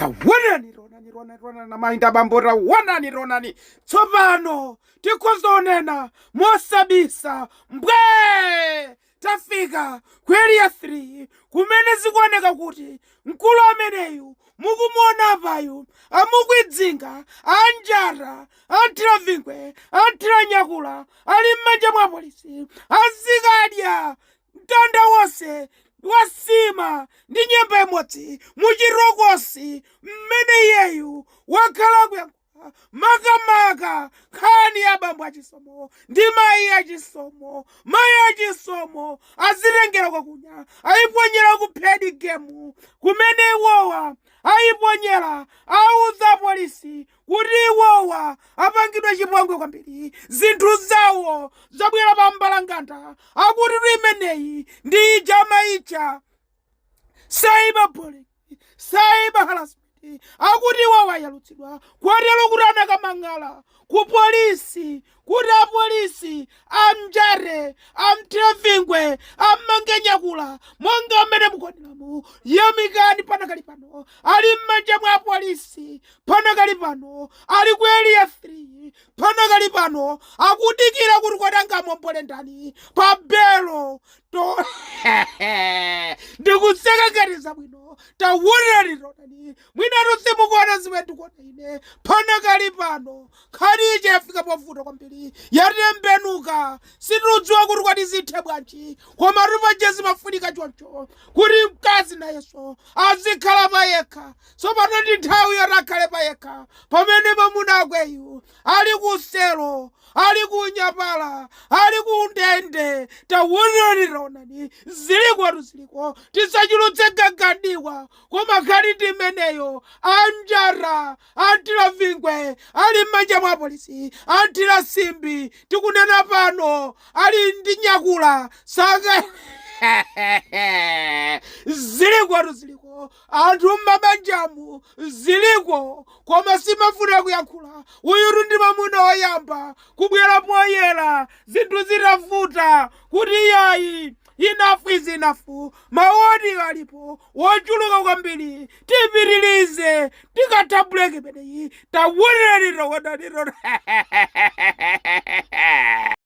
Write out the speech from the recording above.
Taonani na mainda Bambo Taonani. Tsopano tikozonena mosabisa mbwe tafika kweli ya 3 kumene zikuoneka kuti mkulu ameneyu mukumuona apayu amukwidzinga anjara anthira vingwe anthira nyakula ali m'manja mwa polisi azikadya mtanda wonse wasima ndi nyemba imodzi muchirokosi mmene iyeyu wakhala kuyankhula makamaka nkhani ya bambo a Chisomo ndi mayi a Chisomo. Mayi a Chisomo azitengera kwakunya ayiponyera ku phedi gemu kumene iwowa ayiponyera auza polisi kuti iwowa apangidwa chipongwe kwambiri zinthu zawo zabwera pa mbalanganda akuti imeneyi ndi ijama ija cyberbullying cyber harassment akuti iwowa yalutsidwa kwatero kuti anakamang'ala ku polisi kuti apolisi amjare amthire vingwe ammange nyakula monga mmene mukuoneramu. Yamikani panakali pano ali m'manja mwa polisi, panakali pano ali ku area 3, panakali pano akudikira kuti kwatangamombole ndani pa belo to ndikuseka ngati zabwino. Taonani mwina simukuona zimene ndikuona ine. Panakali pano khali ije yafika pavuto kwambiri yatembenuka situdziwa kuti kwati zithe bwanji koma tipajezi mafunika choncho kuti mkazi nayenso azikhala payekha. Tsopano ndi nthawi yoti akhale payekha pamene mwamuna akweyu ali ku selo ali ku nyapala ali ku ndende. Taonani ziliko tisachulutse gaganiwa koma khali ndi imeneyo anjara anthira vingwe ali m'manja mwa polisi anthira simbi tikunena pano ali ndi nyakula saka ziliko anthu m'mabanjamu ziliko koma simafuna kuyankhula. Uyu ndi mwamuna woyamba kubwera poyera zinthu zitavuta kuti yayi enough is enough. Maoni alipo wochuluka kwambiri tipitirize tikathabuleke imeneyi. Taonani.